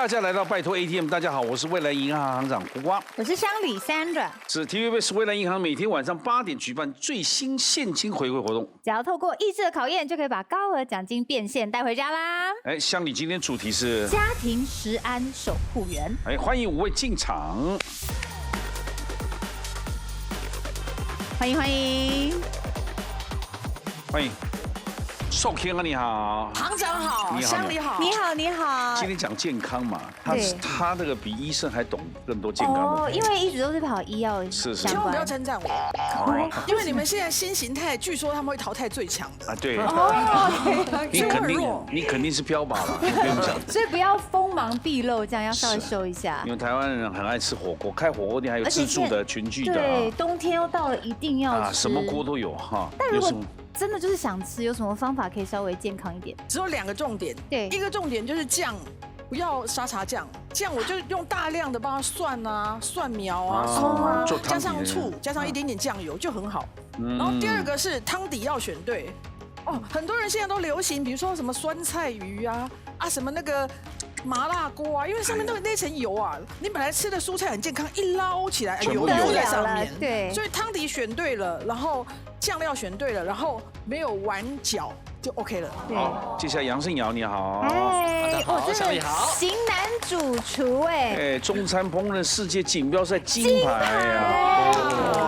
大家来到拜托 ATM， 大家好，我是未来银行行长胡瓜，我是乡里 Sandra， 是 TVBS 未来银行每天晚上8点举办最新现金回馈活动，只要透过意志的考验，就可以把高额奖金变现带回家啦。哎，乡里今天主题是家庭食安守护员。哎，欢迎5位进场，欢迎欢迎欢迎。寿天啊，你好，行长好，乡里好，你好你好。今天讲健康嘛，他这个比医生还懂更多健康的，因为一直都是跑医药是千万不要称赞我，因为你们现在新形态，据说他们会淘汰最强的啊，对，哦，你肯定是标靶了，不用讲，所以不要锋芒毕露，这样要稍微收一下。因为台湾人很爱吃火锅，开火锅店还有自助的、群聚的，对，冬天又到了，一定要吃，什么锅都有哈。但如果真的就是想吃，有什么方法可以稍微健康一点？只有2个重点，对，一个重点就是酱，不要沙茶酱，酱我就用大量的帮它蒜啊、蒜苗啊、葱啊，加上醋，加上一点点酱油就很好。然后第2个是汤底要选对，哦，很多人现在都流行，比如说什么酸菜鱼啊，什么那个麻辣锅啊，因为上面都有那层油啊，你本来吃的蔬菜很健康，一捞起来油在上面，对，所以汤底选对了，然后酱料选对了，然后没有碗搅就 OK 了。好，接下来杨胜尧你好，大家好，小李好，型男主厨哎，中餐烹饪世界锦标赛金牌呀，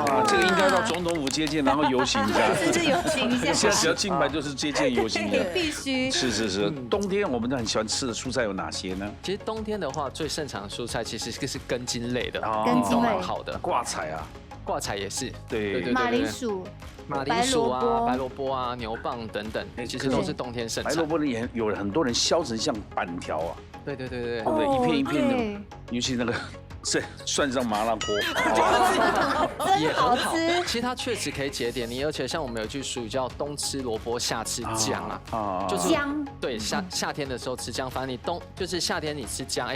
哇，这个应该到总统府接见，然后游行一下，是游行一下，现在只要金牌就是接见游行的，必须。是，冬天我们都很喜欢吃的蔬菜有哪些呢？其实冬天的话，最盛产的蔬菜其实是根茎类的，都蛮好的，挂菜啊。挂菜也是，对，马铃薯、白萝卜啊、牛蒡等等，其实都是冬天盛产。白萝卜也有很多人削成像板条啊，对，一片一片的，尤其那个涮上麻辣锅，也很好吃。其实它确实可以解点，而且像我们有句俗语叫冬吃萝卜夏吃姜啊，就是姜。对，夏天的时候吃姜，反正你就是夏天你吃姜，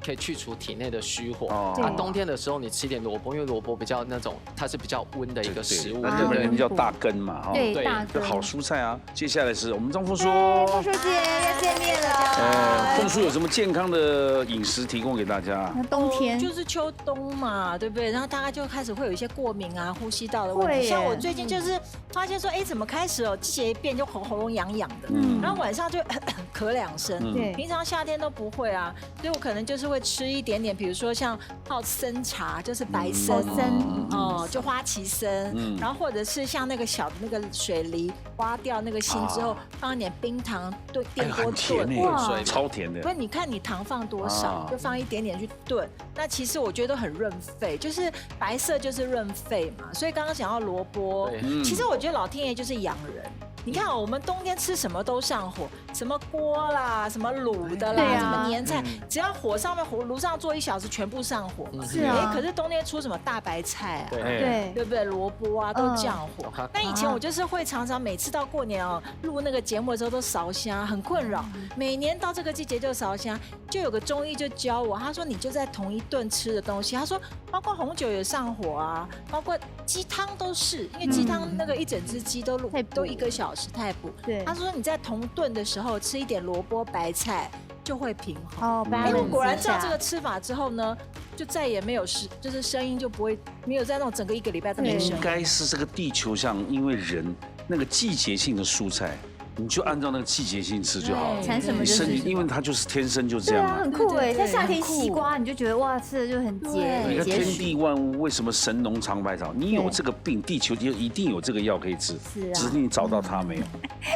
可以去除体内的虚火。冬天的时候你吃一点萝卜，因为萝卜比较那种它是比较温的一个食物，对不对？叫大根嘛，哈，对，大根好蔬菜啊。接下来是我们张凤书，凤书姐要见面了。凤书有什么健康的饮食提供给大家？冬天就是秋冬嘛，对不对？然后大家就开始会有一些过敏啊、呼吸道的问题。像我最近就是发现说，怎么开始季节一变就喉咙痒痒的，然后晚上就咳2声。对，平常夏天都不会啊，所以我可能就是会吃一点点，比如说像泡参茶，就是白参就花旗参，然后或者是像那个小的那个水梨，挖掉那个芯之后，放一点冰糖电锅炖，哇，超甜的。不是，你看你糖放多少，就放一点点去炖。那其实我觉得很润肺，就是白色就是润肺嘛。所以刚刚讲到萝卜，其实我觉得老天爷就是养人。你看我们冬天吃什么都上火，什么锅啦，什么卤的啦，什么年菜，只要炉上做1小时，全部上火。是啊。可是冬天出什么大白菜啊，对不对？萝卜啊都降火。但以前我就是会常常每次到过年录那个节目的时候都烧香，很困扰。每年到这个季节就烧香，就有个中医就教我，他说你就在同一顿吃的东西，他说包括红酒也上火啊，包括鸡汤都是，因为鸡汤那个1整只鸡都1个小时。太补，对，他说你在同顿的时候吃一点萝卜白菜就会平衡。我果然照这个吃法之后呢，就再也没有就是声音就不会没有在那种整个1个礼拜都没声音。应该是这个地球上，因为人那个季节性的蔬菜。你就按照那个季节性吃就好了。产什么就是，因为它就是天生就这样。对啊，很酷哎！像夏天西瓜，你就觉得哇，吃的就很解。你看天地万物，为什么神农尝百草？你有这个病，地球就一定有这个药可以治。是啊。只是你找到它没有，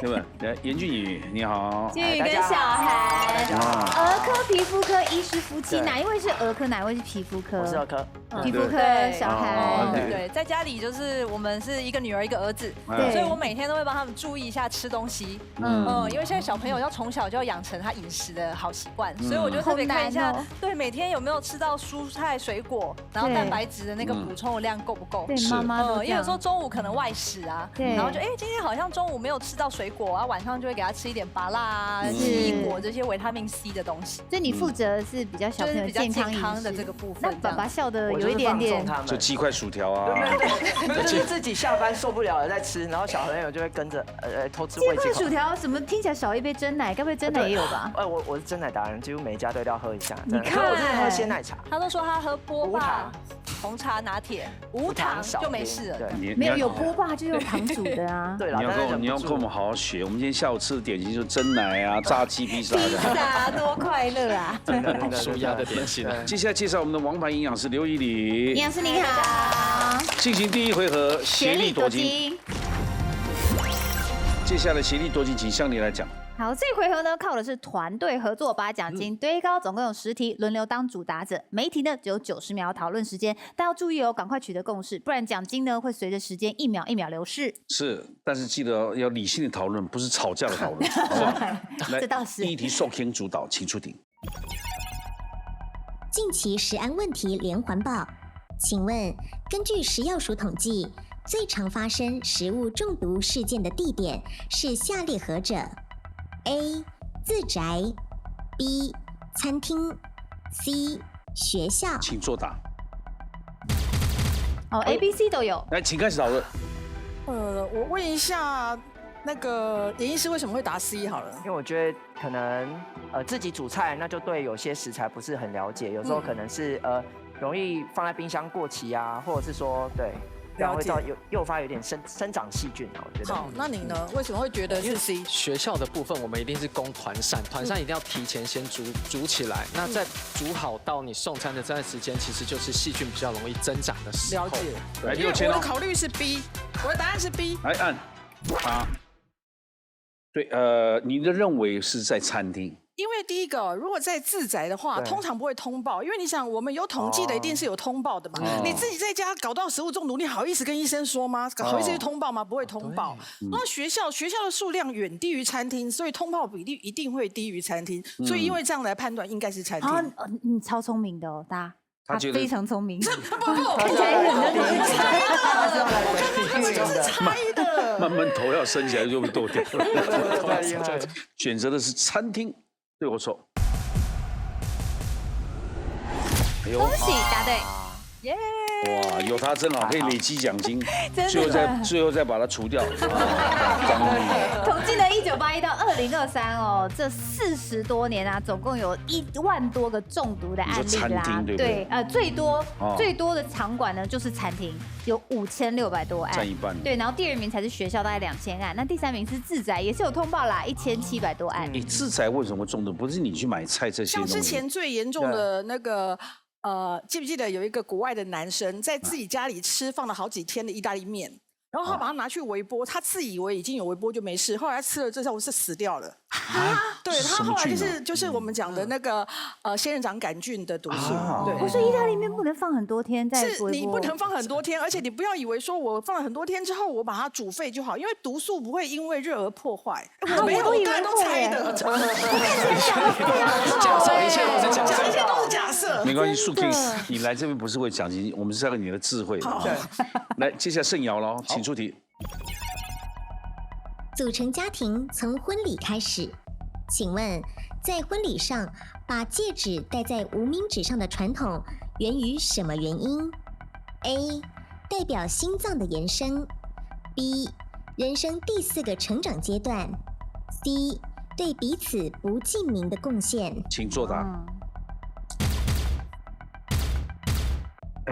对吧？来，严俊宇，你好。俊宇跟小孩，儿科皮肤科医师夫妻，哪一位是儿科，哪一位是皮肤科？我是儿科。皮肤科小孩。对，在家里就是我们是一个女儿一个儿子，所以我每天都会帮他们注意一下吃东西。因为现在小朋友要从小就要养成他饮食的好习惯，所以我就特别看一下，对，每天有没有吃到蔬菜水果，然后蛋白质的那个补充的量够不够？对，妈妈因为有时候中午可能外食啊，然后就今天好像中午没有吃到水果啊，晚上就会给他吃一点芭乐啊、奇异果这些维他命 C 的东西。所以你负责是比较小朋友健康的这个部分。那爸爸笑的有一点点，就鸡块薯条啊，对，就是自己下班受不了了再吃，然后小朋友就会跟着偷吃喂这口。薯条怎么听起来少一杯真奶？该不会真奶也有吧？我是真奶达人，几乎每一家都要喝一下。你看，我真的喝鲜奶茶。他都说他喝波霸红茶拿铁，无糖就没事了。没有波霸就用糖煮的啊。对了，你要跟我们好好学。我们今天下午吃的点心就是真奶啊、炸鸡、披萨的。披萨多快乐啊！舒压的点心。接下来介绍我们的王牌营养师刘以礼。营养师你好。进行第一回合协力夺金。接下来协力夺金，请向你来讲。好，这回合呢靠的是团队合作，把奖金堆高，总共有10题，轮流当主答者，每一题呢只有90秒讨论时间，但要注意哦，赶快取得共识，不然奖金呢会随着时间一秒一秒流逝。是，但是记得要理性的讨论，不是吵架的讨论，好不好？来，这倒是。第一题受 King 主导，请出题。近期食安问题连环爆，请问根据食药署统计，最常发生食物中毒事件的地点是下列何者 ？A. 自宅 B. 餐厅 C. 学校。请作答。A、B、C 都有。来，请开始讨论。我问一下，那个严医师为什么会答 C 好了？因为我觉得可能自己煮菜，那就对有些食材不是很了解，有时候可能是容易放在冰箱过期啊，或者是说对。这样会诱发有点生长细菌啊，我觉得。好，那你呢？为什么会觉得是 C？ 学校的部分我们一定是供团膳，团膳一定要提前先煮起来。那在煮好到你送餐的这段时间，其实就是细菌比较容易增长的时候。了解。来，因为我的考虑是 B， 我的答案是 B。来按啊。对，你的认为是在餐厅。因为第一个，如果在自宅的话，通常不会通报，因为你想，我们有统计的一定是有通报的嘛。你自己在家搞到食物中毒，你好意思跟医生说吗？好意思去通报吗？不会通报。那学校的数量远低于餐厅，所以通报比例一定会低于餐厅。所以因为这样来判断，应该是餐厅。你超聪明的哦，他非常聪明。不，看起来很认真。他们就是猜的。慢慢头要升起来就被剁掉了。选择的是餐厅。对我错，恭喜答对，耶！哇，有他真好，可以累积奖金，最后再把它除掉。统计了1981到2023哦，这40多年啊，总共有1万多个中毒的案例啦。对，最多的场馆呢就是餐厅，有5600多案，占一半。对，然后第2名才是学校，大概2000案，那第3名是自宅，也是有通报啦，1700多案。自宅为什么中毒？不是你去买菜这些东西。像之前最严重的那个。记不记得有一个国外的男生在自己家里吃放了好几天的意大利面，然后他把它拿去微波，他自以为已经有微波就没事，后来吃了之后是死掉了。对，他后来就是我们讲的那个仙人掌杆菌的毒素。对，我说意大利面不能放很多天再微波，你不能放很多天，而且你不要以为说我放了很多天之后我把它煮沸就好，因为毒素不会因为热而破坏。我没有，大家都猜的。假设一切都是假设，一切都是假设。没关系，树 King， 你来这边不是为奖金，我们是要你的智慧。来，接下来盛瑶喽，请出题。组成家庭从婚礼开始，请问在婚礼上把戒指戴在无名指上的传统源于什么原因 ？A. 代表心脏的延伸 B. 人生第4个成长阶段 C. 对彼此不记名的贡献。请作答。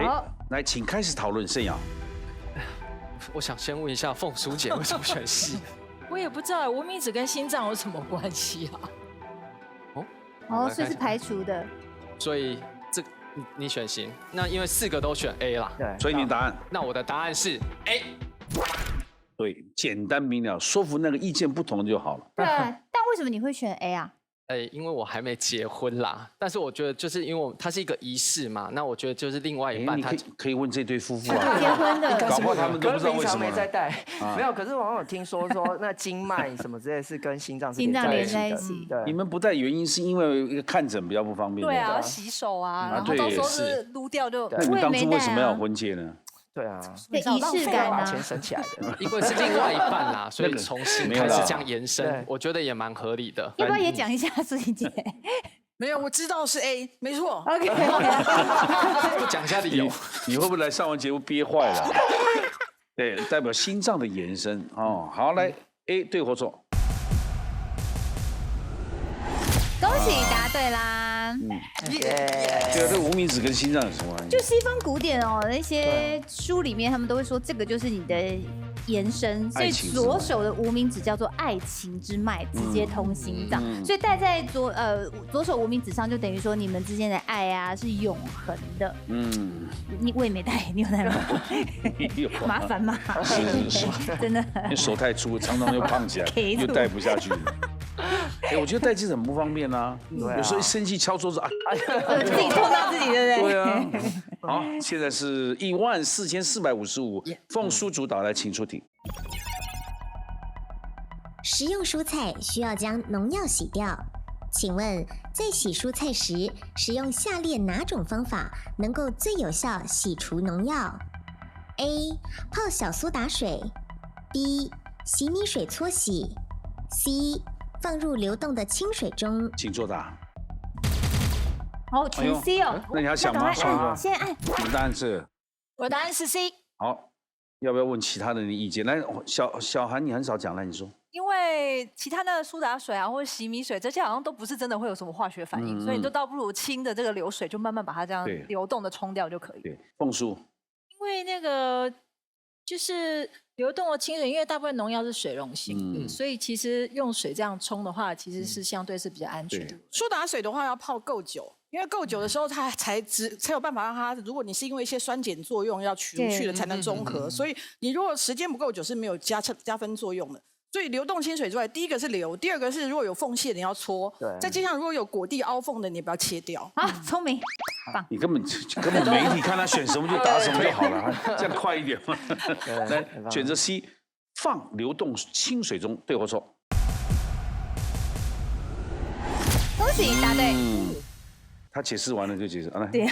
好，来，请开始讨论。盛瑶，我想先问一下凤淑姐为什么选 C？ 我也不知道无名指跟心脏有什么关系啊？所以是排除的。所以你选行，那因为4个都选 A 啦，对，所以你答案？那我的答案是 A。对，简单明了，说服那个意见不同就好了。对，但为什么你会选 A 啊？因为我还没结婚啦，但是我觉得就是因为它是一个仪式嘛，那我觉得就是另外一半他可以问这对夫妇啊，结婚的，搞不好他们都不知道为什么。没在戴，没有。可是我好像有听说那经脉什么之类是跟心脏连在一起。对，你们不戴原因是因为看诊比较不方便。对啊，洗手啊，然后到时候是撸掉就。那你当初为什么要婚戒呢？对啊，仪式感把钱省起来的，因为是另外一半啦，所以从心开始这样延伸，我觉得也蛮合理的。要不要也讲一下苏怡姐？没有，我知道是 A， 没错。OK， 不讲一下理由，你会不会来上完节目憋坏了？对，代表心脏的延伸哦。好，来 A 对或错？恭喜答对啦！对啊，这无名指跟心脏有什么关系？就西方古典哦，那些书里面他们都会说这个就是你的延伸，所以左手的无名指叫做爱情之脉，直接通心脏，所以戴在左手无名指上，就等于说你们之间的爱啊是永恒的。我也没戴，你有戴吗？麻烦吗？是，真的。你手太粗，常常又胖起来，又戴不下去。我觉得戴戒指很不方便啊，有时候一生气敲桌子啊，自己痛到自己，对不对？对啊。好，现在是14455，凤叔主导，来请出题。食用蔬菜需要将农药洗掉，请问在洗蔬菜时，使用下列哪种方法能够最有效洗除农药 ？A. 泡小苏打水 B. 洗米水搓洗 C. 放入流动的清水中。请作答。好，全 C 哦。那你要想吗？先按。你的答案是？我的答案是 C。好，要不要问其他人的意见？来，小韩，你很少讲，来你说。因为其他的苏打水啊，或者洗米水，这些好像都不是真的会有什么化学反应，所以你就倒不如清的这个流水，就慢慢把它这样流动的冲掉就可以。对，凤叔。因为那个就是流动的清水，因为大部分农药是水溶性的，所以其实用水这样冲的话，其实是相对是比较安全的。苏打水的话要泡够久。因为够久的时候，它才有办法让它，如果你是因为一些酸碱作用要除去了，才能中和。所以你如果时间不够久是没有加分作用的。所以流动清水之外，第一个是流，第二个是如果有缝隙的你要搓，再加上如果有果蒂凹缝的，你不要切掉。啊，聪明，棒！你根本媒体看他选什么就答什么就好了，这样快一点嘛。来，选择 C， 放流动清水中，对或错？恭喜答对。他解释完了就解释啊，对，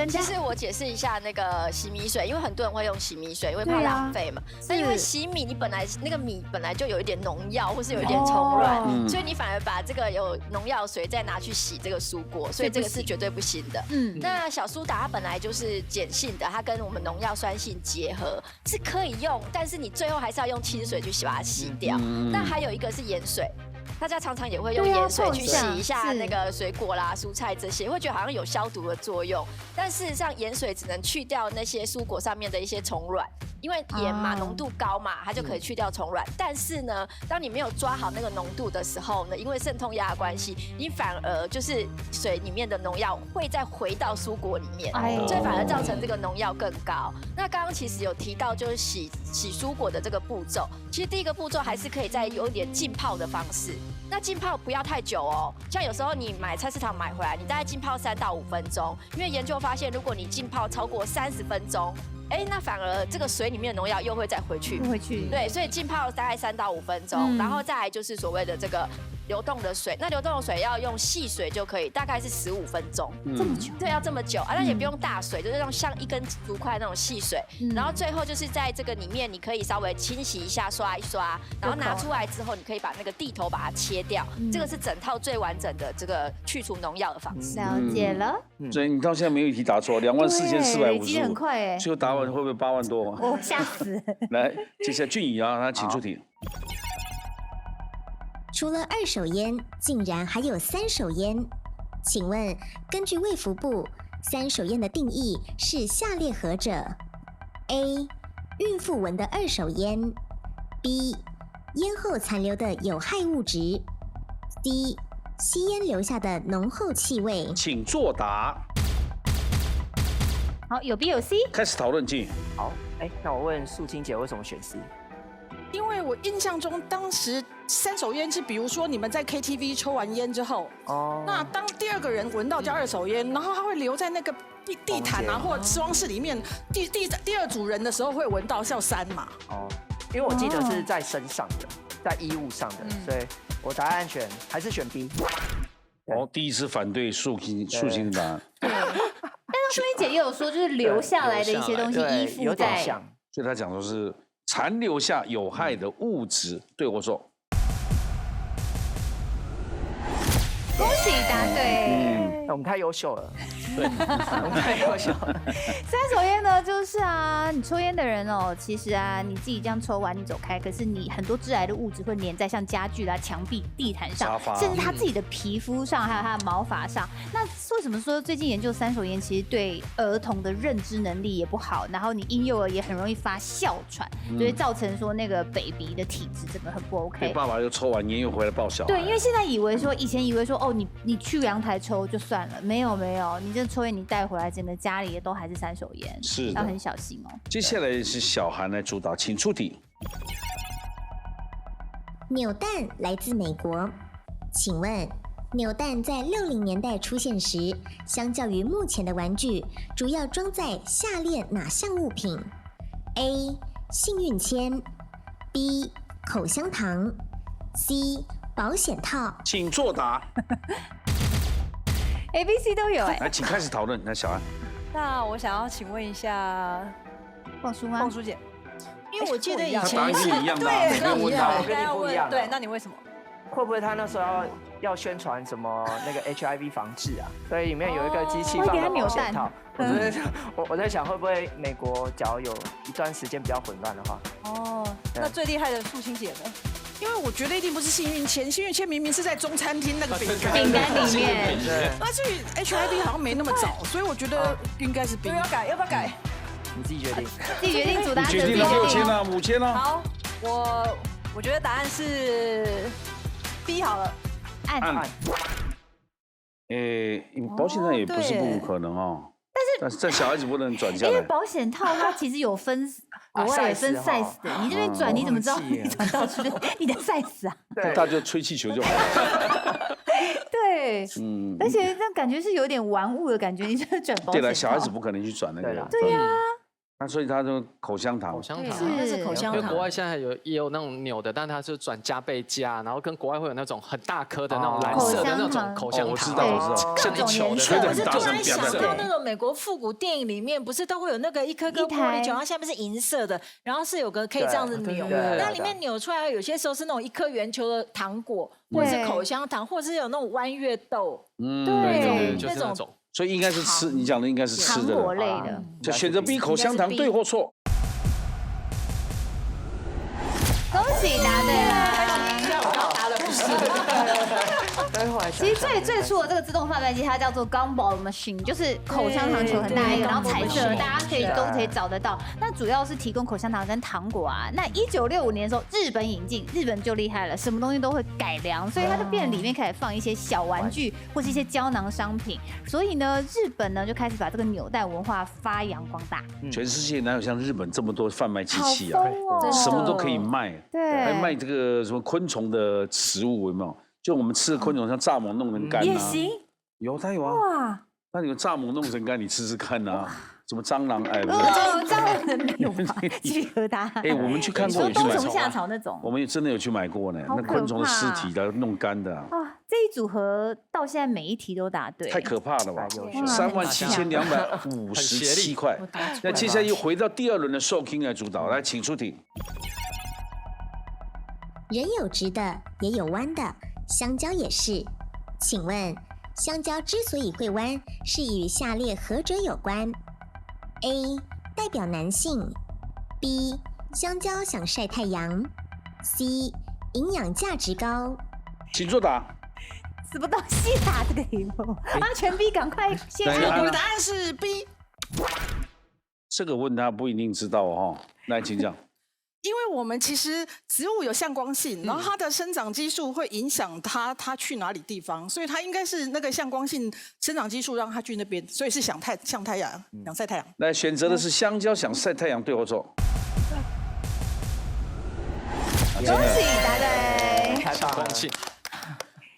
其实我解释一下那个洗米水，因为很多人会用洗米水，因为怕浪费嘛。那因为洗米，你本来那个米本来就有一点农药，或是有一点虫卵，所以你反而把这个有农药水再拿去洗这个蔬果，所以这个是绝对不行的。那小苏打它本来就是碱性的，它跟我们农药酸性结合是可以用，但是你最后还是要用清水去把它洗掉。那还有一个是盐水。大家常常也会用盐水去洗一下那个水果啦、蔬菜这些，会觉得好像有消毒的作用。但事实上，盐水只能去掉那些蔬果上面的一些虫卵，因为盐嘛浓度高嘛，它就可以去掉虫卵。但是呢，当你没有抓好那个浓度的时候呢，因为渗透压的关系，你反而就是水里面的农药会再回到蔬果里面，所以反而造成这个农药更高。那刚刚其实有提到就是洗蔬果的这个步骤，其实第一个步骤还是可以再有一点浸泡的方式。那浸泡不要太久哦，像有时候你买菜市场买回来，你大概浸泡3到5分钟，因为研究发现，如果你浸泡超过30分钟，那反而这个水里面的农药又会再回去。对，所以浸泡大概3到5分钟，然后再来就是所谓的这个流动的水，那流动的水要用细水就可以，大概是15分钟。这么久？对，要这么久啊！那也不用大水，就是用像一根竹筷那种细水。然后最后就是在这个里面，你可以稍微清洗一下，刷一刷，然后拿出来之后，你可以把那个地头把它切掉。这个是整套最完整的这个去除农药的方式。了解了。所以你到现在没有一题答错，24455，积很快哎。最后答完会不会8万多？我吓死！来，接下来俊怡啊，他请出题。除了2手烟，竟然还有3手烟。请问，根据卫福部，3手烟的定义是下列何者 ？A. 孕妇闻的2手烟 B. 烟后残留的有害物质 C. 吸烟留下的浓厚气味。请作答。好，有 B 有 C。开始讨论进。好，那我问素清姐为什么选 C？因为我印象中，当时3手烟是，比如说你们在 KTV 抽完烟之后，那当第2个人闻到叫2手烟，然后他会留在那个地毯啊或者装饰里面，第2组人的时候会闻到叫3嘛。因为我记得是在身上的，在衣物上的，所以我答案还是选 B。第一次反对素清的答案。但是素清姐也有说，就是留下来的一些东西依附在，所以他讲的是。残留下有害的物质，对我说。恭喜答对。我们太优秀了，对，我们太优秀了。三手烟呢，就是啊，你抽烟的人哦，其实啊，你自己这样抽完你走开，可是你很多致癌的物质会粘在像家具啦、墙壁、地毯上，甚至他自己的皮肤上，还有他的毛发上。那为什么说最近研究三手烟其实对儿童的认知能力也不好，然后你婴幼儿也很容易发哮喘，所以造成说那个 baby 的体质整个很不 OK。爸爸又抽完烟又回来抱小孩。对，因为现在以前以为说哦，你去阳台抽就算了，没有，你这抽烟你带回来，整个家里都还是三手烟，是要很小心哦。接下来是小韩来主导，请出题。扭蛋来自美国，请问扭蛋在60年代出现时，相较于目前的玩具，主要装在下列哪项物品 ？A. 幸运签 B. 口香糖 C. 保险套。请作答。A、B、C 都有哎。来，请开始讨论。来，小韩。那我想要请问一下，旺叔吗？旺叔姐，因为我记得以他答前案是一样的，对，不用问他。我跟你不一样。对，那你为什么？会不会他那时候要宣传什么那个 HIV 防治啊？所以里面有一个机器放了保险套。我在想，会不会美国假如有一段时间比较混乱的话？哦，那最厉害的素清姐呢？因为我觉得一定不是幸运签，幸运签明明是在中餐厅那个饼干里面。那至于 HIV 好像没那么早，所以我觉得应该是 B。要不要改？你自己决定。自己决定，主答者决定了6000了，5000了。好，我觉得答案是 B 好了。按。保险套也不是不可能哦。但是这小孩子不能转下来。因为保险套它其实有分，国外也分 size 的。你这边转，你怎么知道你转到是你的 size 啊？对，大家就吹气球就好了。对，而且这感觉是有点玩物的感觉，你这转保险套。对了，小孩子不可能去转那个。对呀。那所以他就口香糖，是口香糖。因为国外现在也有那种扭的，但它是转加倍加，然后跟国外会有那种很大颗的那种蓝色的那种口香糖，我知道，各种颜色。我是突然想到那种美国复古电影里面，不是都会有那个一颗颗玻璃球，然后下面是银色的，然后是有个可以这样子扭，那里面扭出来有些时候是那种一颗圆球的糖果，或者是口香糖，或者是有那种弯月豆，对，就是那种。所以应该是吃，你讲的应该是吃的，糖果类的。就选择 B 口香糖，对或错？恭喜答对了。答的不是。其实最初的这个自动贩卖机，它叫做 Gumball Machine， 就是口香糖球很大一个，然后彩色，大家都可以找得到。那主要是提供口香糖跟糖果啊。那1965年的时候，日本引进，日本就厉害了，什么东西都会改良，所以它就变里面开始放一些小玩具或是一些胶囊商品。所以呢，日本呢就开始把这个扭蛋文化发扬光大。全世界哪有像日本这么多贩卖机器啊？什么都可以卖，对，还卖这个什么昆虫的食物，有没有？就我们吃的昆虫，像蚱蜢弄成干也行，有它有啊。哇，那有蚱蜢弄成干，你吃吃看啊。什么蟑螂？哎，不是，蟑螂没有吧？鸡皮疙瘩。哎，我们去看过，有去买过。冬虫夏草那种。我们也真的有去买过呢，那昆虫的尸体的弄干的。啊，这一组合到现在每一题都答对。太可怕了吧！37257块。那接下来又回到第2轮的受 King 来主导，来，请出题。人有直的，也有弯的。香蕉也是，请问香蕉之所以会弯，是与下列何者有关 ？A. 代表男性 B. 香蕉想晒太阳 C. 营养价值高。请作答。死不到细答这个题目，全 B 赶快先按。我的答案是 B。这个问他不一定知道哦，来，请讲。因为我们其实植物有向光性，然后它的生长激素会影响它去哪里地方，所以它应该是那个向光性生长激素让它去那边，所以是向太阳，想晒太阳。来，选择的是香蕉想晒太阳，对或错？恭喜答对，太棒了！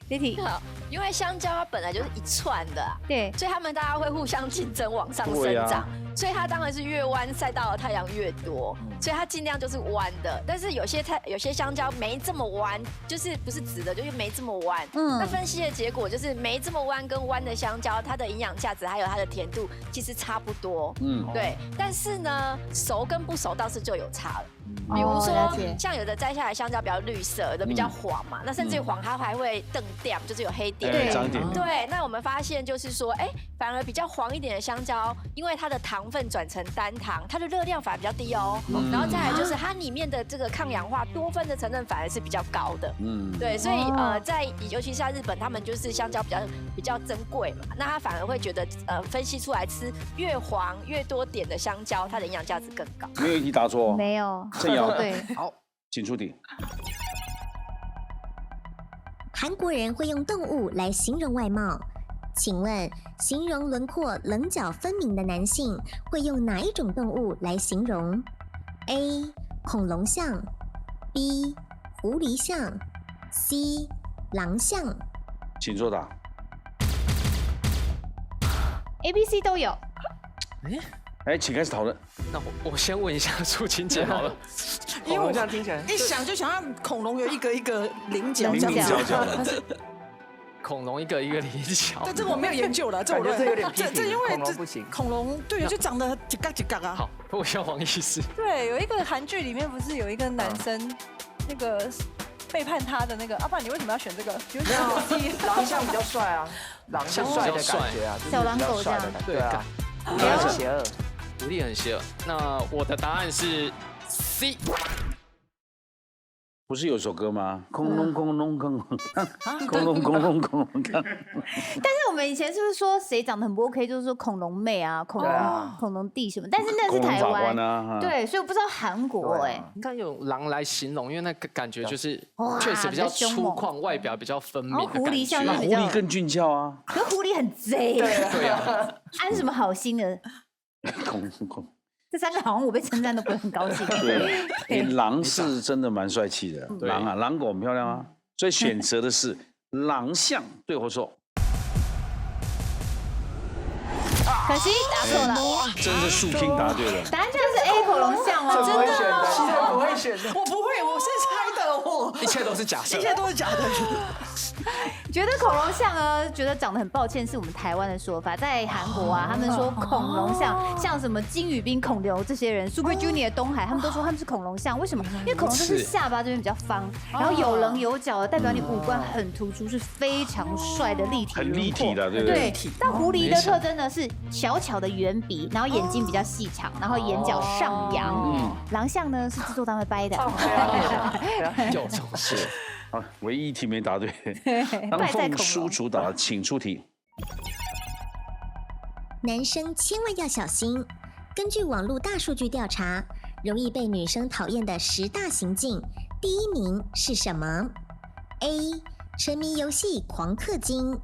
这题好，因为香蕉它本来就是一串的，对，所以它们大家会互相竞争往上生长。所以它当然是越弯晒到的太阳越多，所以它尽量就是弯的。但是有些香蕉没这么弯，就是不是直的，就是没这么弯。那分析的结果就是没这么弯跟弯的香蕉，它的营养价值还有它的甜度其实差不多。对。但是呢，熟跟不熟倒是就有差了。比如说，像有的摘下来香蕉比较绿色，有的比较黄嘛，那甚至于黄它还会瞪点，就是有黑点。对，那我们发现就是说，反而比较黄一点的香蕉，因为它的糖分转成单糖，它的热量反而比较低哦。然后再来就是它里面的这个抗氧化多酚的成分反而是比较高的。对，所以尤其是在日本，他们就是香蕉比较珍贵嘛，那他反而会觉得分析出来吃越黄越多点的香蕉，它的营养价值更高。没有一题答错。没有。郑瑶，对，好，请出题。韩国人会用动物来形容外貌，请问形容轮廓棱角分明的男性会用哪一种动物来形容 ？A. 恐龙像 ，B. 狐狸像 ，C. 狼像。请作答。A、B、C 都有。请开始讨论。那我先问一下楚晴姐好了，因为我这样听起来一想就想要恐龙有一个菱角，恐龙一个菱角。对，这个我没有研究了，这我觉得有点批评。这因为恐龙不行，恐龙对就长得几嘎啊。好，我要黄医师。对，有一个韩剧里面不是有一个男生那个背叛他的那个，不然你为什么要选这个？没有，狼像比较帅啊，狼像帅的感觉啊，小狼狗这样。对啊，狐狸很邪恶。狐狸很邪恶。那我的答案是 C。不是有首歌吗？空龙空龙空龙，空龙空龙空龙。但是我们以前是不是说谁长得很不 OK，就是说恐龙妹啊、恐龙弟什么？但是那是台湾啊，对，所以我不知道韩国应该用狼来形容，因为那个感觉就是确实比较粗犷，外表比较分明。狐狸像狐狸更俊俏啊，可狐狸很贼。对啊，安什么好心的？这三个好像我被称赞都不会很高兴。对，狼是真的蛮帅气的，狼啊，狼狗很漂亮啊，所以选择的是狼像，对或错？可惜答错了，真是竖拼答对了。答案就是 A 恐龙像哦，真的，不会选的，我不会，我是猜的，我一切都是假设，一切都是假的。觉得恐龙像呢，觉得长得很抱歉，是我们台湾的说法。在韩国啊，他们说恐龙像什么金宇彬、孔刘这些人 ，Super Junior、东海，他们都说他们是恐龙像。为什么？因为恐龙就是下巴这边比较方，然后有棱有角的，代表你五官很突出，是非常帅的立体。很立体的，对不对？对。但狐狸的特征呢是小巧的圆鼻，然后眼睛比较细长，然后眼角上扬。狼像呢是制作单位掰的。有这种事。好，唯一一题没答对。当凤叔主导，请出题。男生千万要小心。根据网络大数据调查，容易被女生讨厌的10大行径，第1名是什么 ？A. 沉迷游戏狂氪金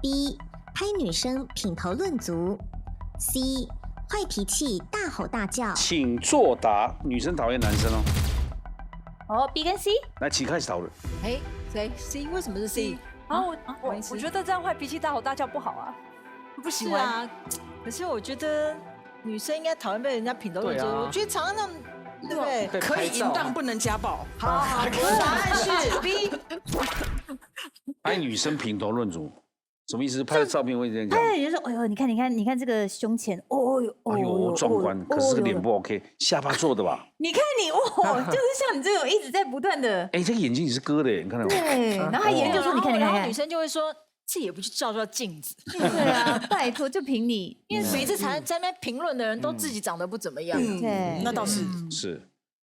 ；B. 拍女生品头论足 ；C. 坏脾气大吼大叫。请作答，女生讨厌男生哦。B 跟 C， 来，请开始讨论。谁 C？ 为什么是 C？ 我觉得这样坏脾气大吼大叫不好啊，不喜欢啊。可是我觉得女生应该讨厌被人家品头论足。我觉得常常那种，对不对？可以淫荡，不能家暴。好，我的答案是 B。拍女生品头论足。什么意思？拍的照片会这样讲？你就说，哎呦，你看这个胸前，哎呦，壮观，可是这个脸不 OK， 下巴做的吧？你看你，就是像你这种一直在不断的，这个眼睛你是割的，你看到吗？对，然后他研究说，你看，然后女生就会说，自己也不去照镜子。对啊，拜托，就凭你，因为每次在那边评论的人都自己长得不怎么样。对，那倒是是。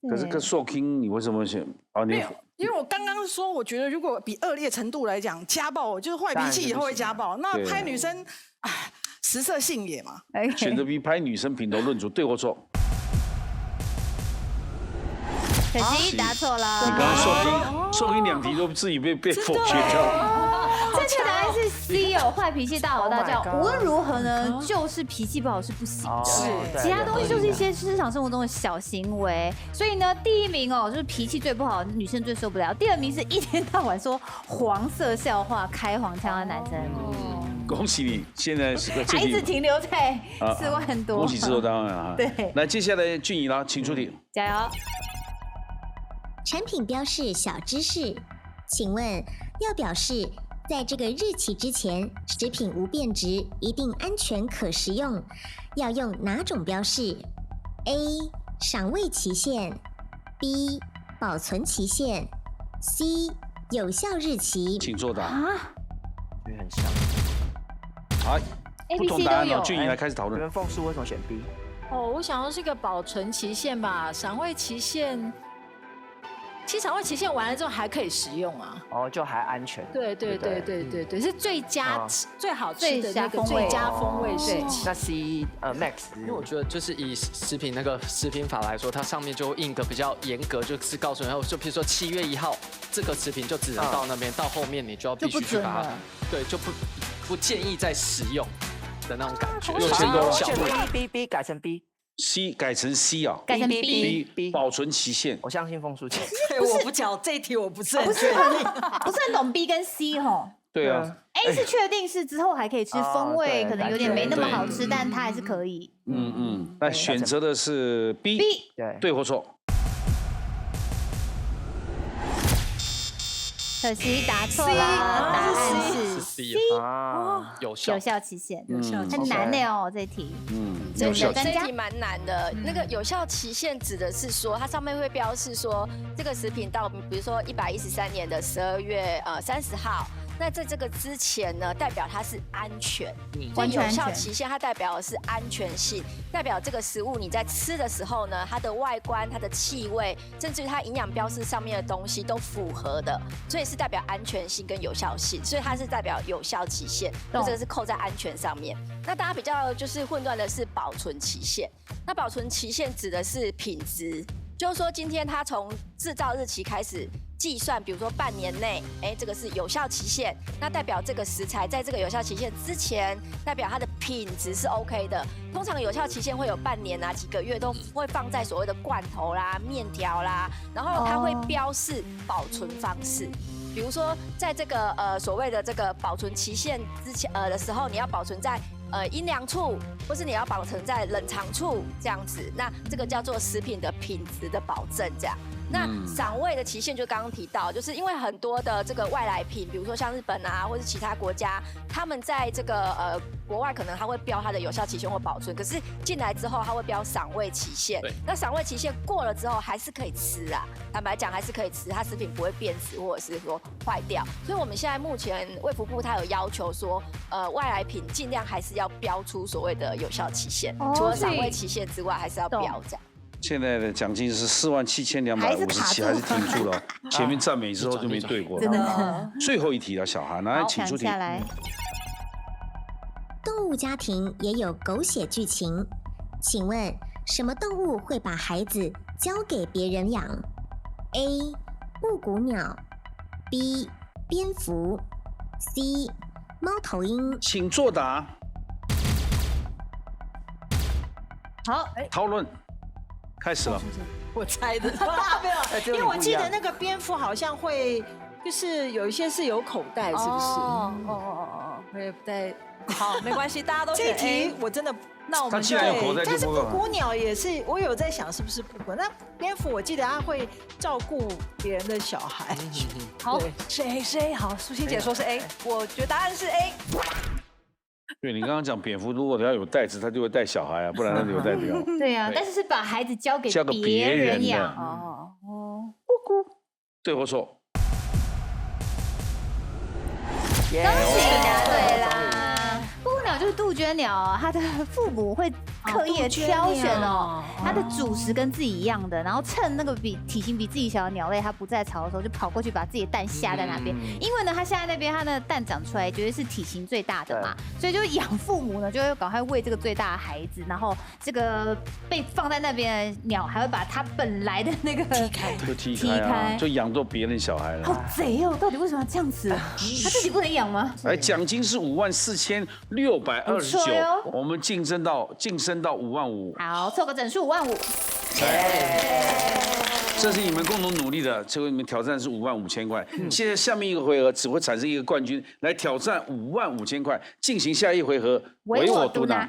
可是跟硕 king， 你为什么选？没有，因为我刚刚说，我觉得如果比恶劣程度来讲，家暴就是坏脾气以后会家暴，那拍女生，食色性也嘛。选择比拍女生品头论足，对或错？可惜答错了。你刚刚硕 king 2题都自己被否决掉。正确答案是 C 哦，坏脾气大吼大叫。无论如何呢，就是脾气不好是不行的。是，其他东西就是一些日常生活中的小行为。所以呢，第1名哦，就是脾气最不好，女生最受不了。第2名是一天到晚说黄色笑话、开黄腔的男生。恭喜你，现在是个还是停留在4万多。恭喜制作单位啊！对，来接下来俊怡啦，请出题，加油。产品标示小知识，请问要表示在这个日期之前，食品无变质，一定安全可食用，要用哪种标示 ？A. 赏味期限 ，B. 保存期限 ，C. 有效日期。请作答。啊，觉得很像。好， A、不 B、同 C 答案哦，都有。俊怡来开始讨论。你们凤叔为什么选 B？ 哦，我想要是一个保存期限吧，赏味期限。其实赏味期限完了之后还可以食用啊。哦，就还安全。对，是最佳最好吃的那个最佳风味时期。那 C Max， 因为我觉得就是以食品那个食品法来说，它上面就印个比较严格，就是告诉你，就比如说7月1号这个食品就只能到那边，到后面你就要必须去把它，对，就不建议再食用的那种感觉。我选 B 改成 B。C 改成 C 啊，改成 B 保存期限。我相信凤叔姐。我不讲这一题，我不是很懂 B 跟 C 吼。对啊 ，A 是确定是之后还可以吃，风味可能有点没那么好吃，但它还是可以。那选择的是 B， 对或错？可惜答错啦，答案是 C 啊，有效期限，很难的哦这题。这题蛮难的。那个有效期限指的是说，它上面会标示说这个食品到，比如说113年的12月30号。那在这个之前呢，代表它是安全，所以有效期限它代表的是安全性，代表这个食物你在吃的时候呢，它的外观、它的气味，甚至于它营养标示上面的东西都符合的，所以是代表安全性跟有效性，所以它是代表有效期限，这个是扣在安全上面。那大家比较就是混乱的是保存期限，那保存期限指的是品质，就是说今天它从制造日期开始计算，比如说半年内，这个是有效期限，那代表这个食材在这个有效期限之前，代表它的品质是 OK 的。通常有效期限会有半年啊，几个月都会放在所谓的罐头啦、面条啦，然后它会标示保存方式。比如说，在这个所谓的这个保存期限之前的时候，你要保存在阴凉处，或是你要保存在冷藏处这样子，那这个叫做食品的品质的保证这样。那赏味的期限就刚刚提到，就是因为很多的这个外来品，比如说像日本啊，或是其他国家，他们在这个国外可能它会标它的有效期限或保存，可是进来之后它会标赏味期限。那赏味期限过了之后还是可以吃啊，坦白讲还是可以吃，它食品不会变质或者是说坏掉。所以我们现在目前卫福部它有要求说，外来品尽量还是要标出所谓的有效期限，除了赏味期限之外，还是要标这样。现在的奖金是47257，还是停住了。前面赞美之后就没对过了。真的。最后一题了，小韩，来请出题。动物家庭也有狗血剧情，请问什么动物会把孩子交给别人养 ？A. 布谷鸟 B. 蝙蝠 C. 猫头鹰。请作答。好，讨论开始了。我猜的，因为我记得那个蝙蝠好像会，就是有一些是有口袋，是不是？我也不太好，没关系，大家都这题我真的，那我们对，但是布谷鸟也是，我有在想是不是布谷？那蝙蝠我记得它会照顾别人的小孩。好，是 A，好，舒心姐说是 A， 我觉得答案是 A。对你刚刚讲蝙蝠，如果它有袋子，它就会带小孩啊，不然它留在掉。对啊，但是是把孩子交给别人养。对或错？恭喜答对啦！布谷鸟就是杜鹃鸟，它的父母会刻意的挑选它的主食跟自己一样的，然后趁那个体型比自己小的鸟类它不在巢的时候，就跑过去把自己的蛋下在那边。因为呢，它下在那边，它的蛋长出来绝对是体型最大的嘛，所以就养父母呢就会赶快喂这个最大的孩子，然后这个被放在那边的鸟还会把它本来的那个踢开，就养做别人小孩了。好贼哦！到底为什么要这样子？他自己不能养吗？来，奖金是54629，我们晋升到5万5。好，凑个整数5万5。这是你们共同努力的，最后你们挑战是55000块。现在下面一个回合只会产生一个冠军来挑战55000块，进行下一回合，唯我独拿。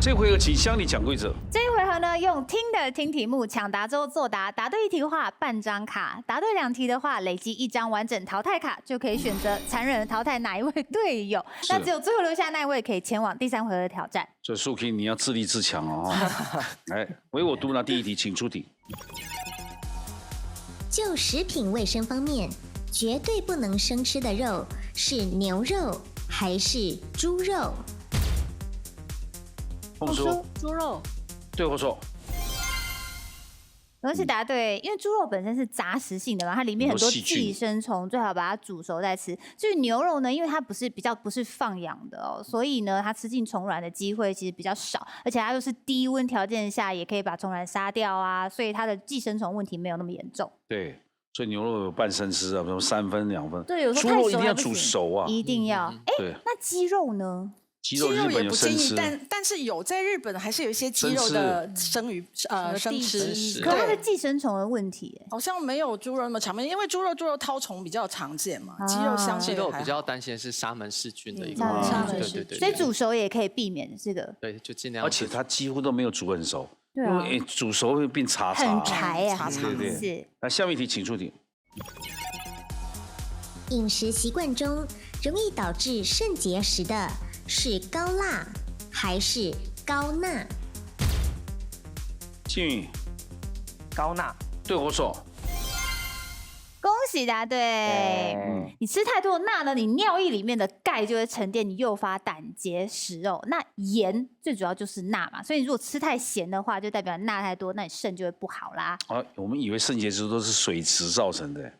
这回合请乡里讲规则。这一回合呢，用听的听题目，抢答之后作答，答对1题的话半张卡，答对2题的话累积1张完整淘汰卡，就可以选择残忍的淘汰哪一位队友。那只有最后留下那一位可以前往第3回合的挑战。所以Suki你要自立自强哦。来，唯我独拿第1题，请出题。就食品卫生方面，绝对不能生吃的肉是牛肉还是猪肉？凤叔，猪肉，对或错？都是答对，因为猪肉本身是杂食性的嘛，它里面很多寄生虫，最好把它煮熟再吃。至于牛肉呢，因为它不是放养的哦，所以呢，它吃进虫卵的机会其实比较少，而且它又是低温条件下也可以把虫卵杀掉啊，所以它的寄生虫问题没有那么严重。对，所以牛肉有半生吃啊，比如3分2分。对，有时候猪肉一定要煮熟啊，一定要。哎，那鸡肉呢？鸡肉日本有生吃，但是有在日本还是有一些鸡肉的生吃，可它的寄生虫的问题，好像没有猪肉那么常见，因为猪肉绦虫比较常见嘛，鸡肉相对鸡肉比较担心的是沙门氏菌的一个问题，对，所以煮熟也可以避免这个，对，就尽量，而且它几乎都没有煮很熟，对因为煮熟会变茶，很柴啊，对，是。那下面一题请出题。饮食习惯中容易导致肾结石的是高钠还是高钠？静宇，高钠，对或错？恭喜答对。你吃太多的钠呢，你尿液里面的钙就会沉淀，你诱发胆结石哦。那盐最主要就是钠嘛，所以如果吃太咸的话，就代表钠太多，那你肾就会不好啦。啊，我们以为肾结石都是水质造成的，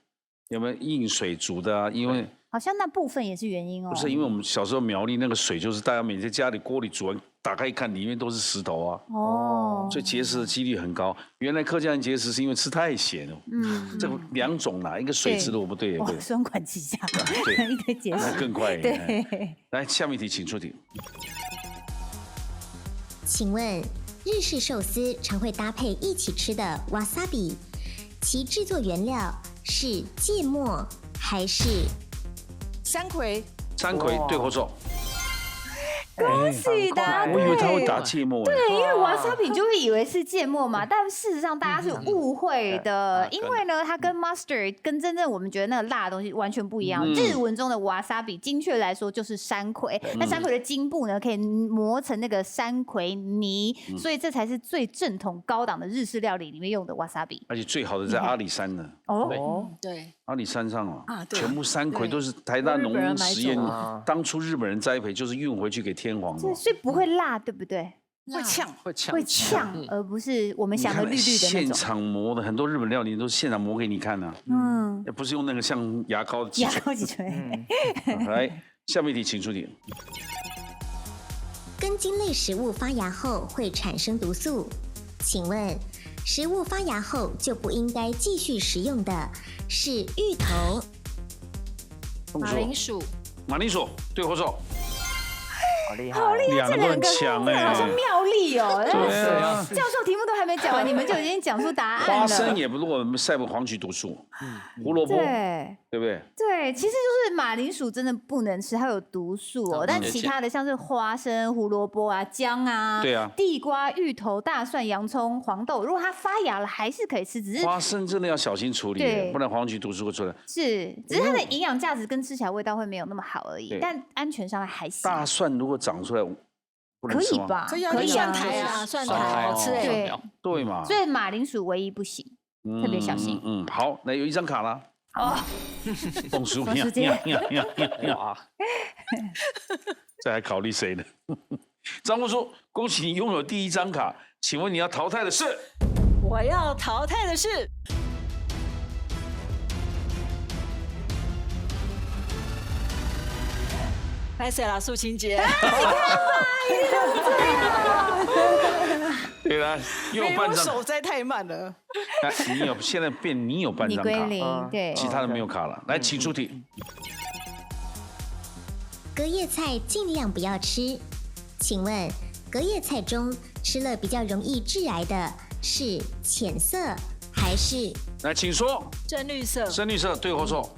有没有硬水煮的啊？因为好像那部分也是原因哦。不是，因为我们小时候苗栗那个水，就是大家每天家里锅里煮完，打开一看，里面都是石头啊。哦。所以结石的几率很高。原来客家人结石是因为吃太咸了。这2种啦，一个水质的我不对，对。双管齐下。对。一堆结石。那更快。对。来，下面一题，请出题。请问日式寿司常会搭配一起吃的 wasabi， 其制作原料是芥末还是？山葵，对或错？恭喜答对！我以为他会打芥末。对，因为wasabi就会以为是芥末嘛，但事实上大家是误会的，因为呢，它跟 mustard 跟真正我们觉得那个辣的东西完全不一样。日文中的 wasabi 精确来说就是山葵，那山葵的茎部呢可以磨成那个山葵泥，所以这才是最正统高档的日式料理里面用的 wasabi。而且最好的在阿里山呢。哦，对，阿里山上啊，全部山葵都是台大农业实验，当初日本人栽培就是运回去给天皇的，所以不会辣，对不对？会呛，而不是我们想的绿绿的那种。现场磨的很多日本料理都是现场磨给你看的，不是用那个像牙膏的牙膏击锤。来，下面一题，请出题。根茎类食物发芽后会产生毒素，请问食物发芽后就不应该继续食用的是芋头、马铃薯？马铃薯，对或错？好厉害，好厉害，这2个强哎，好像妙丽哦。对啊，教授题目都还没讲完，你们就已经讲出答案了。花生也不如赛博黄曲毒素，胡萝卜，对不对？对，其实就是马铃薯真的不能吃，它有毒素哦。但其他的像是花生、胡萝卜啊、姜啊、对啊、地瓜、芋头、大蒜、洋葱、黄豆，如果它发芽了还是可以吃，只是花生真的要小心处理，不然黄曲毒素会出来。是，只是它的营养价值跟吃起来味道会没有那么好而已，但安全上还行。大蒜如果长出来，可以吧？可以啊，蒜苔啊，蒜苔好吃哎，对嘛？所以马铃薯唯一不行，特别小心。好，那有1张卡了。凤叔，哇！这还考虑谁呢？张凤叔，恭喜你拥有第1张卡，请问你要淘汰的是？我要淘汰的是。拍谁啦，素清姐？对啦，又有半张，手在太慢了。现在变你有半张卡，对，其他的没有卡了。来，请出题。隔夜菜尽量不要吃。请问隔夜菜中吃了比较容易致癌的是浅色还是？来，请说。深绿色。深绿色，对或错？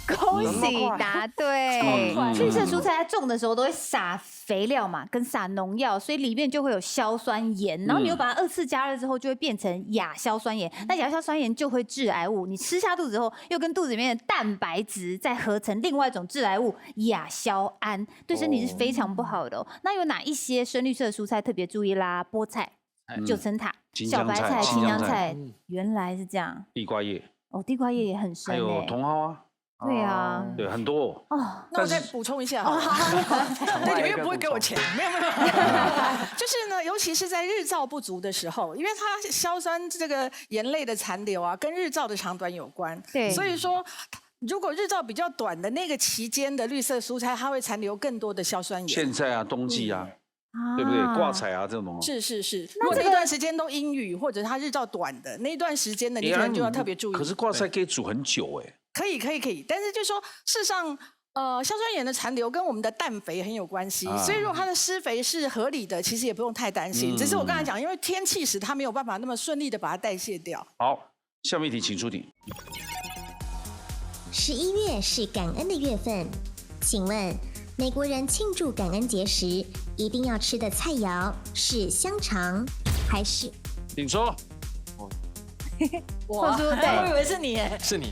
恭喜答对！绿色蔬菜它种的时候都会撒肥料嘛，跟撒农药，所以里面就会有硝酸盐，然后你又把它2次加热之后，就会变成亚硝酸盐。那亚硝酸盐就会致癌物，你吃下肚子后，又跟肚子里面的蛋白质再合成另外一种致癌物亚硝胺，对身体是非常不好的。那有哪一些深绿色蔬菜特别注意啦？菠菜、九层塔、小白菜、青江菜，原来是这样。地瓜叶。哦，地瓜叶也很深。还有茼蒿啊。对啊，对，很多哦。那我再补充一下，那你们又不会给我钱？没有，就是呢，尤其是在日照不足的时候，因为它硝酸这个盐类的残留啊，跟日照的长短有关。对，所以说，如果日照比较短的那个期间的绿色蔬菜，它会残留更多的硝酸盐。现在啊，冬季啊。对不对？挂彩啊，这种是。如果那段时间都阴雨，或者它日照短的那段时间的，你可能就要特别注意。可是挂菜可以煮很久哎。可以，但是就说事实上，硝酸盐的残留跟我们的氮肥很有关系，所以如果它的施肥是合理的，其实也不用太担心。只是我刚才讲，因为天气使它没有办法那么顺利的把它代谢掉。好，下面一题请出题。11月是感恩的月份，请问美国人庆祝感恩节时一定要吃的菜肴是香肠还是？请说。我以为是你，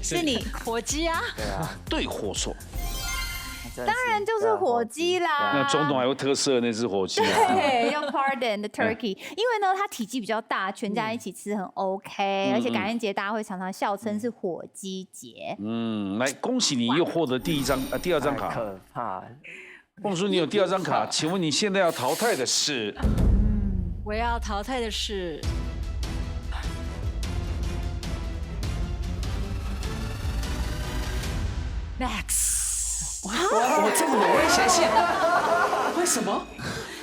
是你，火鸡啊？对啊，对或错？当然就是火鸡啦。那总统还有特色那只火鸡啊。对，要 pardon the turkey， 因为呢它体积比较大，全家一起吃很 OK，而且感恩节大家会常常笑称是火鸡节。来恭喜你又获得第二张卡。可怕。凤叔，你有第2张卡，请问你现在要淘汰的是？我要淘汰的是。Max， 我这么有危险性，为什么？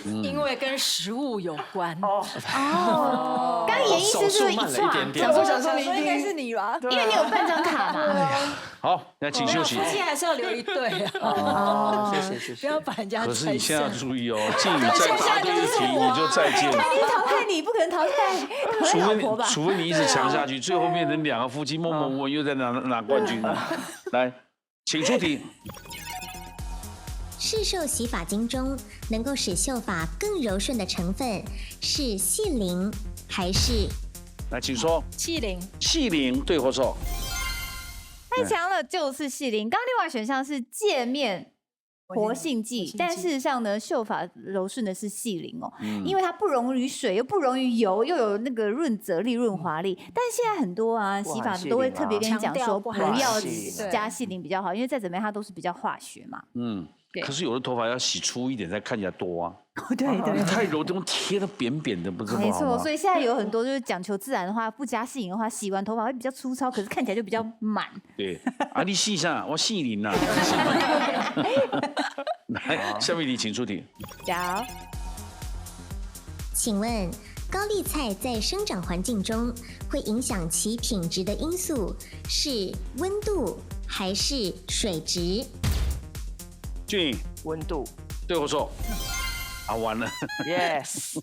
因为跟食物有关。刚刚严医师是不是一串？我想说你应该是你吧，因为你有半张卡嘛。好，那请休息。夫妻还是要留一对。谢谢。不要把人家。可是你现在要注意哦，靖宇再答对一题你就再见。他一定淘汰你，不可能淘汰老婆吧？除非你一直强下去，最后变成2个夫妻默默无闻又在拿冠军了。来。请出题。市售洗发精中能够使秀发更柔顺的成分是细磷还是？来，请说。细磷。细磷，对或错？太强了，就是细磷。刚另外选项是界面活性剂，但事实上呢，秀发柔顺的是细磷哦，因为它不溶于水，又不溶于油，又有那个润泽力、润滑力。但是现在很多洗发都会特别跟你讲说，不要加细磷比较好，因为再怎么样它都是比较化学嘛。可是有的头发要洗粗一点才看起来多啊。对，太柔这种贴的扁扁的，不是吗？没错，所以现在有很多就是讲求自然的话，不加细磷的话，洗完头发会比较粗糙，可是看起来就比较满。对，你细啥？我细磷呐。来，下面题请出题。好，请问高丽菜在生长环境中会影响其品质的因素是温度还是水质？俊，温度，对或错？完了 ，yes，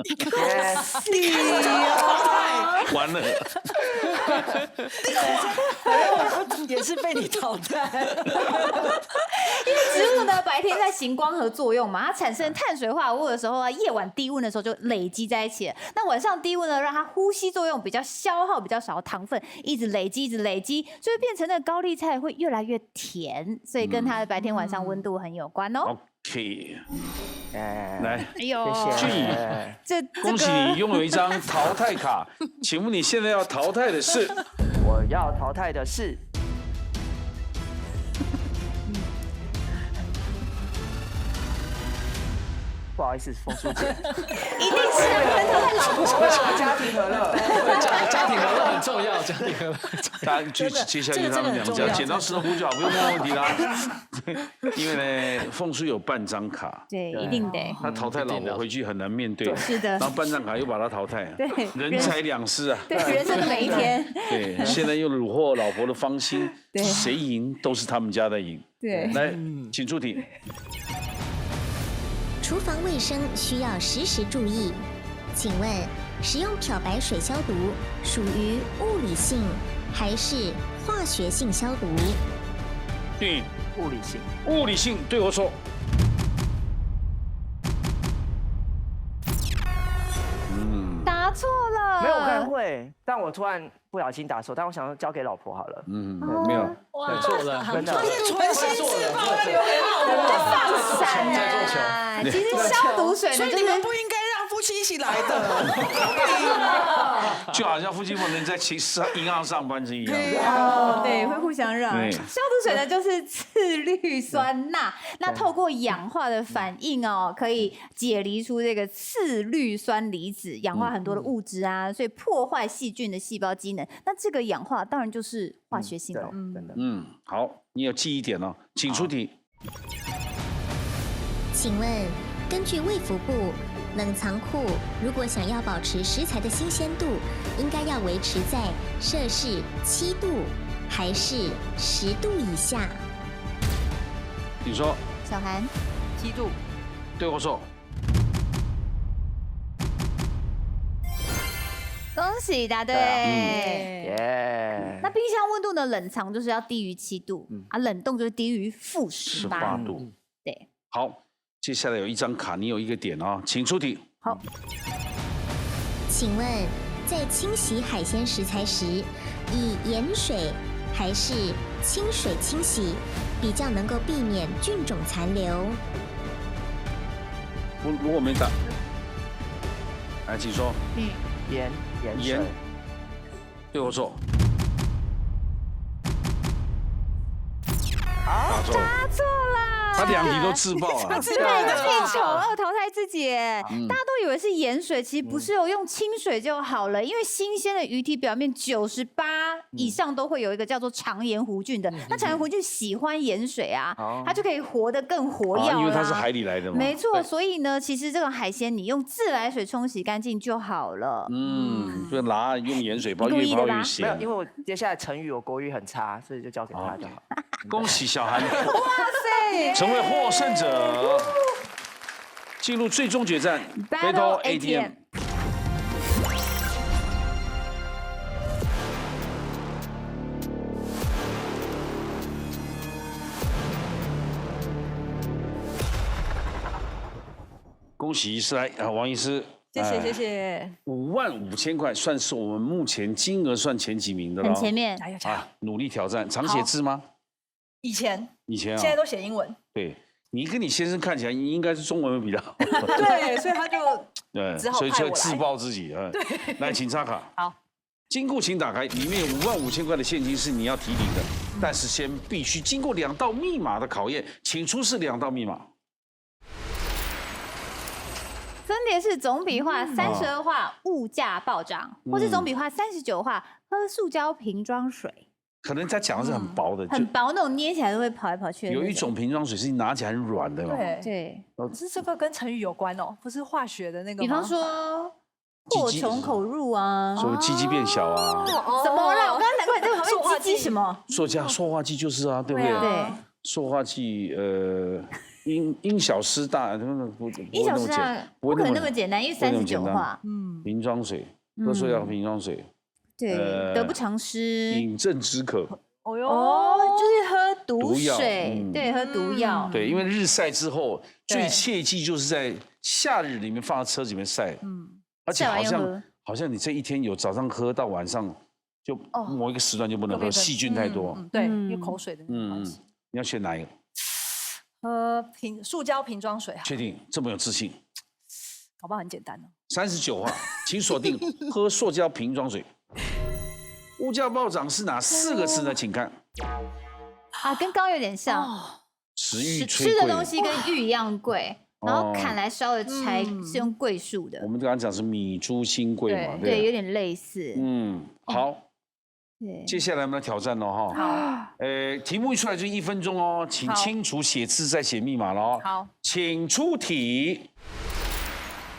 你看我就要淘汰，完了，也是被你淘汰。因为植物呢，白天在行光合作用嘛，它产生碳水化合物的时候啊，夜晚低温的时候就累积在一起了。那晚上低温呢，让它呼吸作用比较消耗比较少糖分，一直累积，就会变成那个高丽菜会越来越甜，所以跟它的白天晚上温度很有关哦。OK， 来，哎呦，俊，恭喜你拥有一张淘汰卡。请问你现在要淘汰的是？我要淘汰的是。不好意思，风叔姐，一定是太老婆了，家庭和乐，家庭和乐很重要，家庭和乐。大家就接下来就他们两家剪刀石头布就好，不用那问题啦。因为呢，凤叔有半张卡，对，一定得。他淘汰老婆回去很难面对，是的。然后半张卡又把他淘汰，对，人财两失啊。对，人生的每一天。对，现在又虏获老婆的芳心，谁赢都是他们家的赢。对，来，请出题。厨房卫生需要时时注意，请问使用漂白水消毒属于物理性还是化学性消毒？对，物理性。物理性，对我说。答错了。没有，我刚才会，但我突然不小心打错，但我想要交给老婆好了。没有，错了，真的。他是纯心自爆，放闪啊！其实消毒水呢，所以你们不应该让夫妻一起来的。就好像夫妻不能在银行上班是一样。对，会互相让。消毒水呢，就是次氯酸钠，那透过氧化的反应哦，可以解离出这个次氯酸离子，氧化很多的物质啊，所以破坏细菌的细胞机能。那这个氧化当然就是化学性哦。好，你有记忆点哦，请出题。请问，根据卫福部，冷藏库如果想要保持食材的新鲜度，应该要维持在摄氏7度还是10度以下？你说。小韩7度。对我说。恭喜答对。那冰箱温度呢？冷藏就是要低于7度，冷冻就是低于-18度。对。好，接下来有一张卡，你有一个点哦，请出题。好。请问，在清洗海鲜食材时，以盐水还是清水清洗比较能够避免菌种残留？如果没答，来，请说。盐水。对我说。答错了。他2题都自爆啊！自爆的变丑恶淘汰自己，大家都以为是盐水，其实不是哦，用清水就好了。因为新鲜的鱼体表面98以上都会有一个叫做肠盐弧菌的，那肠盐弧菌喜欢盐水啊，它就可以活得更活跃啦。因为它是海里来的嘛。没错，所以呢，其实这个海鲜你用自来水冲洗干净就好了。就拿用盐水泡，越泡越咸。没有，因为我接下来成语我国语很差，所以就交给他就好。恭喜小韩！哇塞！成为获胜者，进入最终决战 Battle ATM。恭喜医师来啊，王医师，谢谢。55000块算是我们目前金额算前几名的了，很前面。努力挑战，常写字吗？以前啊，现在都写英文。对，你跟你先生看起来应该是中文比较好。对，所以他就所以就自爆自己啊。对，来，请插卡。好，金库请打开，里面有55000块的现金是你要提领的，但是先必须经过2道密码的考验，请出示2道密码。分别是总笔画32画物价暴涨，或是总笔画39画喝塑胶瓶装水。可能他讲的是很薄的，很薄那种，捏起来都会跑来跑去。有一种瓶装水是拿起来很软的嘛。对。可是这个跟成语有关哦，不是化学的那个。比方说祸从口入啊，说鸡鸡变小啊。怎么了？我刚刚难怪你在旁边鸡鸡什么？塑化剂就是啊，对不对？对。塑化剂因小失大，因小失大不可能那么简单，因为39画。瓶装水，喝塑料瓶装水。对，得不偿失。饮鸩止渴。就是喝毒水，对，喝毒药。对，因为日晒之后，最切记就是在夏日里面放在车子里面晒。而且好像你这一天有早上喝到晚上，就某一个时段就不能喝，细菌太多。对，因为口水的。你要选哪一个？塑胶瓶装水。确定这么有自信？搞不好很简单哦。39画，请锁定喝塑胶瓶装水。物价暴涨是哪4个字呢？请看。跟刚有点像。食欲吃的东西跟玉一样贵，然后砍来烧的柴是用桂树的。我们刚刚讲是米珠新桂嘛，对，有点类似。好。接下来我们来挑战了哈。好。题目一出来就1分钟哦，请清楚写字再写密码了哦。好，请出题。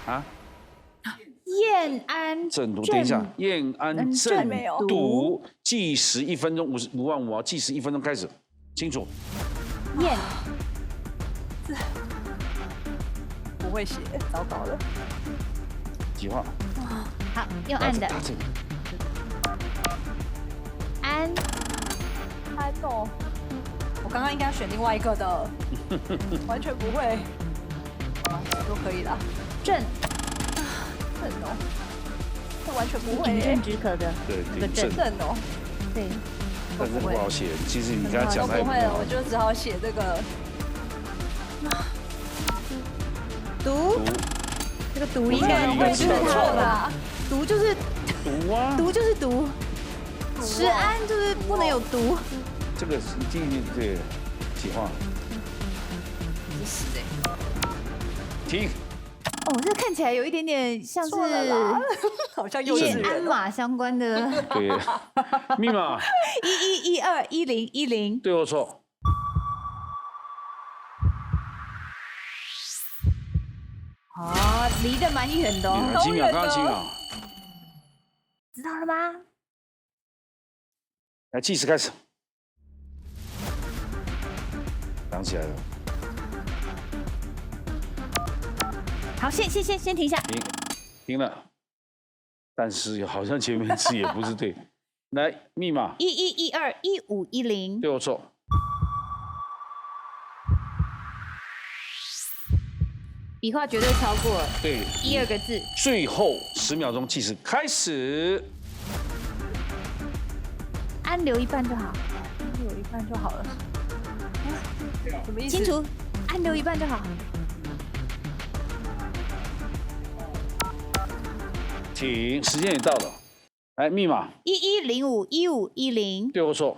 啊？燕安正读，等一下，燕安正读，计时1分钟，5万5哦，计时1分钟开始，清楚。燕。不会写，糟糕了。几画？好，用按的。安哦，我刚刚应该选另外一个的，完全不会。都可以啦。正哦，这完全不会。饮鸩止渴的。对，正哦。对。但是不好写，其实你刚才讲的。都不会了，我就只好写这个。毒，这个毒应该会是它吧？毒就是毒啊，毒就是毒。食安就是不能有毒。这个第一对几画？停。哦，这看起来有一点点像是好像幼稚园安码相关的。对，密码11121010。对或错？哦，离得蛮远的哦。几秒？刚刚几秒？知道了吗？来，计时开始。想起来了。好，先停下。停了。但是好像前面字也不是对。来，密码11121510。对或错？笔画绝对超过了。对，12个字。最后10秒钟计时开始。安留一半就好。留一半就好了。什么意思？清楚，安留一半就好。停，时间也到了。来，密码11051510。对或错？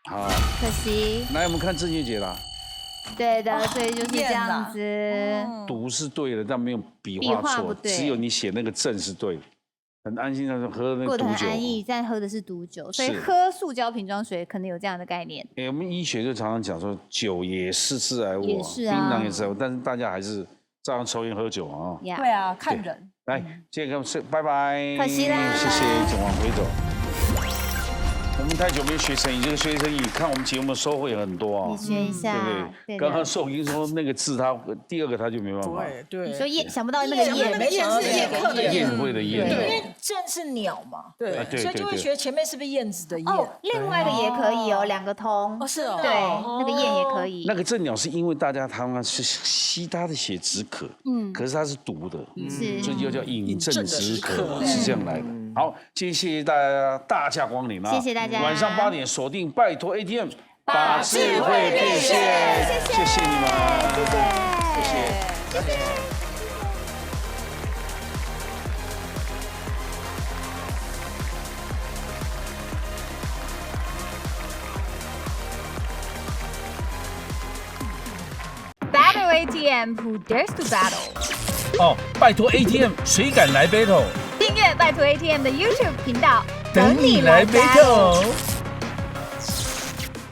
好，可惜。来，我们看郑俊杰啦。对的，所以就是这样子。读是对的，但没有笔画错，只有你写那个正是对的。很安心，的喝那个毒酒，过得很安逸，但喝的是毒酒，所以喝塑胶瓶装水可能有这样的概念。我们医学就常常讲说，酒也是致癌物，也是啊，槟榔也是癌物，但是大家还是照样抽烟喝酒啊。对啊，看人。来，这个是拜拜，可惜啦，谢谢，请往回走。我们太久没学成语，这个学成语看我们节目收获也很多啊。你学一下，对不对？刚刚寿英说那个字，他第二个他就没办法。对，你说燕想不到那个燕，燕是燕客的燕会的燕，因为正是鸟嘛，对，所以就会学前面是不是燕子的燕？哦，另外一个也可以哦，2个通。哦，是哦，对，那个燕也可以。那个正鸟是因为大家他们是吸它的血止渴，可是它是毒的，所以又叫饮鸩止渴，是这样来的。好，谢谢大家光临啊！谢谢大家。晚上8点锁定，拜托 ATM 把智慧变现，谢谢你们，谢谢。Battle ATM Who Dares to Battle？ 哦，拜托 ATM 谁敢来 battle？ 订阅拜托 ATM 的 YouTube 频道，等你来 battle。